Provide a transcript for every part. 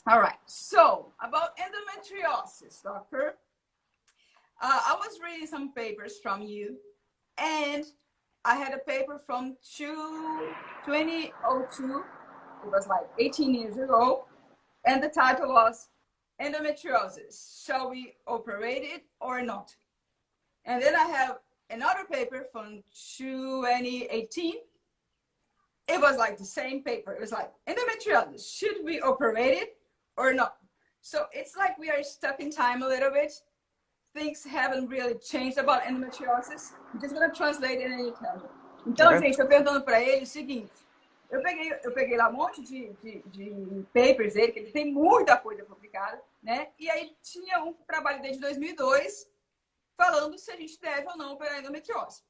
All right. So about endometriosis, doctor. I was reading some papers from you, and I had a paper from 2002. It was like 18 years ago, and the title was Endometriosis. Shall we operate it or not? And then I have another paper from 2018. It was like the same paper. It was like endometriosis. Should we operate it or not? So it's like we are stuck in time a little bit. Things haven't really changed about endometriosis. I'm just going to translate it and you tell me. Então, gente, estou perguntando para ele o seguinte. Eu peguei lá um monte de papers dele, que ele tem muita coisa publicada, né? E aí tinha um trabalho desde 2002 falando se a gente deve ou não operar endometriose.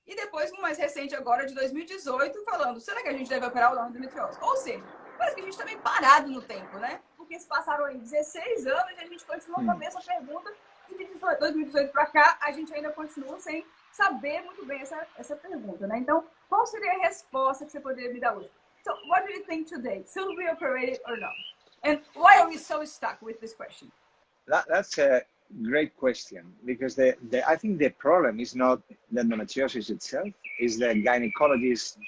E depois, um mais recente agora, de 2018, falando, será que a gente deve operar ou não endometriose? Ou seja, parece que a gente está meio parado no tempo, né? Porque se passaram aí 16 anos e a gente continua com a mesma pergunta. E de 2018 para cá, a gente ainda continua sem saber muito bem essa pergunta, né? Então, qual seria a resposta que você poderia me dar hoje? So, what do you think today? Should we operate it or not? And why are we so stuck with this question? That's a great question, because I think the problem is not the endometriosis itself, is the gynecologist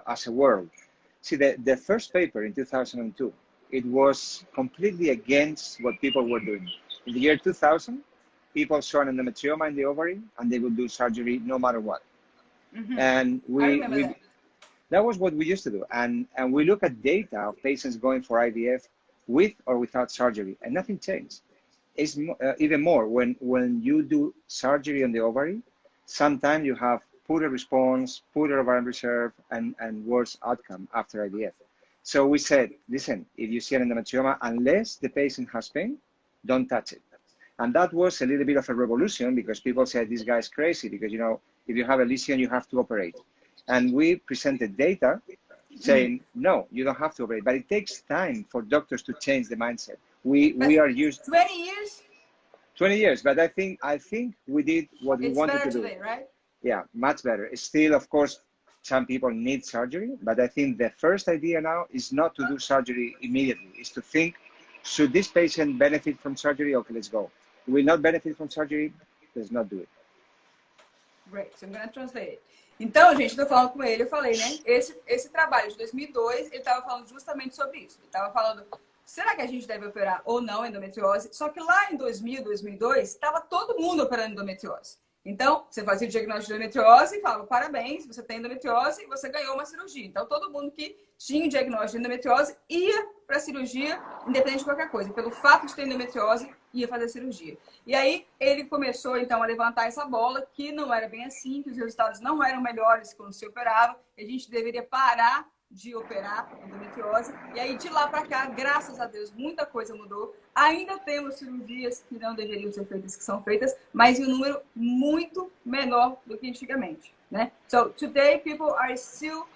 as a world. See, the first paper in 2002, it was completely against what people were doing. In the year 2000, people saw an endometrioma in the ovary and they would do surgery no matter what. Mm-hmm. And that was what we used to do. And we look at data of patients going for IVF with or without surgery, and nothing changed. It's even more when you do surgery on the ovary, sometimes you have poorer response, poorer ovarian reserve, and worse outcome after IVF. So we said, listen, if you see an endometrioma, unless the patient has pain, don't touch it. And that was a little bit of a revolution, because people said, this guy's crazy, because, you know, if you have a lesion, you have to operate. And we presented data saying, no, you don't have to operate. But it takes time for doctors to change the mindset. We are used 20 years? 20 years, but I think we did what we wanted to do. Today, right? Yeah, much better. Still, of course, some people need surgery, but I think the first idea now is not to do surgery immediately. It's to think, should this patient benefit from surgery? Okay, let's go. Will not benefit from surgery? Let's not do it. Great, so I'm going to translate it. Então, gente, estou falando com ele, eu falei, né? Esse trabalho de 2002, ele estava falando justamente sobre isso. Ele estava falando, será que a gente deve operar ou não endometriose? Só que lá em 2000, 2002, estava todo mundo operando endometriose. Então, você fazia o diagnóstico de endometriose e falava, parabéns, você tem endometriose e você ganhou uma cirurgia. Então, todo mundo que tinha o diagnóstico de endometriose ia para a cirurgia, independente de qualquer coisa. Pelo fato de ter endometriose, ia fazer a cirurgia. E aí, ele começou, então, a levantar essa bola, que não era bem assim, que os resultados não eram melhores quando se operava, e a gente deveria parar de operar endometriose. E aí, de lá para cá, graças a Deus, muita coisa mudou. Ainda temos cirurgias que não deveriam ser feitas, que são feitas, mas em um número muito menor do que antigamente, né? So, today, people are still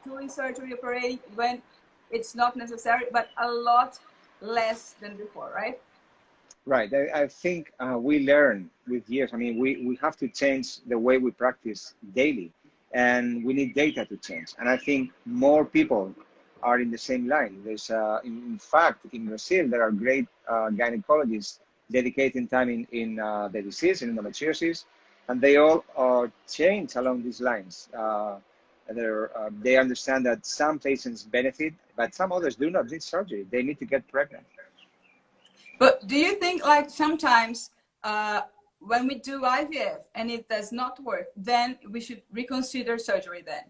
doing surgery, operating when it's not necessary, but a lot less than before, right? Right. I think we learn with years. I mean, we have to change the way we practice daily, and we need data to change. And I think more people are in the same line. There's, in fact, in Brazil, there are great gynecologists dedicating time in the disease, in endometriosis, and they all change along these lines. They understand that some patients benefit, but some others do not need surgery. They need to get pregnant. But do you think, like, sometimes when we do IVF and it does not work, then we should reconsider surgery then?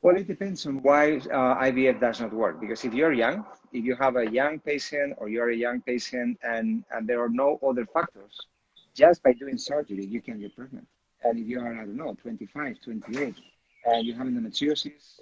Well, it depends on why IVF does not work. Because if you're young, if you have a young patient or you're a young patient and there are no other factors, just by doing surgery, you can get pregnant. And if you are, I don't know, 25, 28, and you have endometriosis,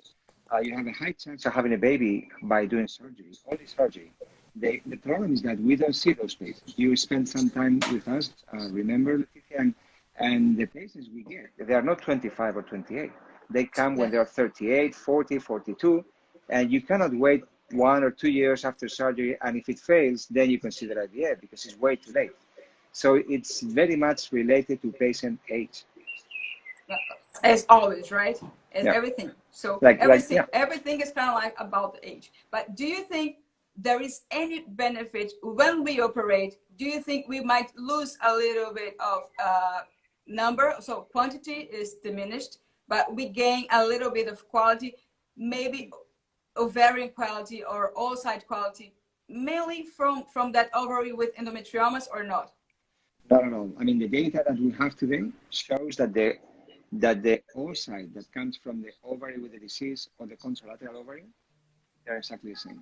you have a high chance of having a baby by doing surgery, only surgery. The problem is that we don't see those patients. You spend some time with us, remember, Leticia, and the patients we get, they are not 25 or 28. They come when they are 38, 40, 42, and you cannot wait 1 or 2 years after surgery, and if it fails, then you consider IVF because it's way too late. So it's very much related to patient age. As always, right? as everything. So everything is kind of like about the age. But do you think there is any benefit when we operate? Do you think we might lose a little bit of number? So quantity is diminished, but we gain a little bit of quality, maybe ovarian quality or oocyte quality, mainly from that ovary with endometriomas or not? No. I mean, the data that we have today shows that the oocyte that comes from the ovary with the disease or the contralateral ovary, they're exactly the same.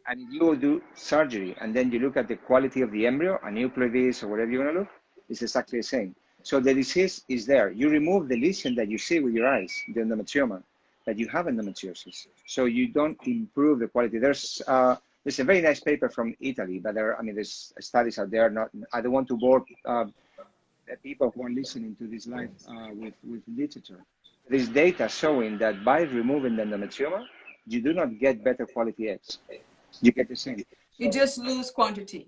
And if you do surgery and then you look at the quality of the embryo, a nucleus or whatever you want to look, it's exactly the same. So the disease is there. You remove the lesion that you see with your eyes, the endometrioma, that you have endometriosis. So you don't improve the quality. There's a very nice paper from Italy, but there's studies out there. I don't want to bore people who are listening to this live with literature. There's data showing that by removing the endometrioma, you do not get better quality eggs. You get the same. You just lose quantity.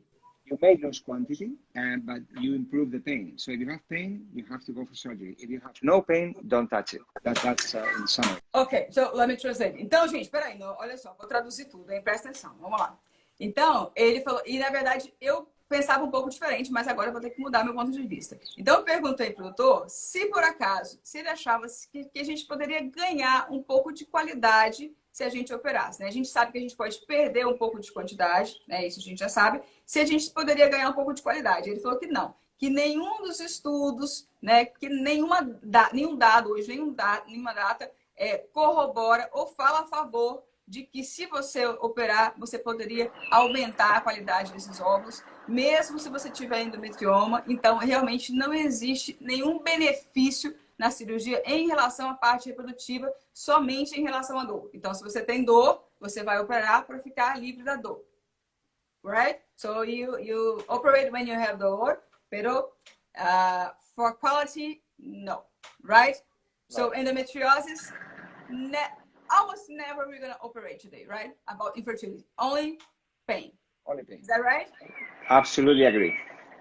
You may lose quantity, but you improve the pain. So if you have pain, you have to go for surgery. If you have no pain, don't touch it. That's in summary. Ok, so let me translate. Então, gente, peraí, olha só, vou traduzir tudo, hein? Presta atenção, vamos lá. Então, ele falou, e na verdade eu pensava um pouco diferente, mas agora eu vou ter que mudar meu ponto de vista. Então eu perguntei para o doutor se por acaso, se ele achava que a gente poderia ganhar um pouco de qualidade se a gente operasse, né? A gente sabe que a gente pode perder um pouco de quantidade, né? Isso a gente já sabe. Se a gente poderia ganhar um pouco de qualidade. Ele falou que não, que nenhum dos estudos, né? Que nenhum dado hoje, nenhuma data corrobora ou fala a favor de que se você operar, você poderia aumentar a qualidade desses óvulos, mesmo se você tiver endometrioma. Então, realmente não existe nenhum benefício na cirurgia em relação à parte reprodutiva, somente em relação à dor. Então, se você tem dor, você vai operar para ficar livre da dor. Right? So, you operate when you have dor, pero for quality, no. Right? So, endometriosis, almost never we're going to operate today, right? About infertility. Only pain. Only pain. Is that right? Absolutely agree.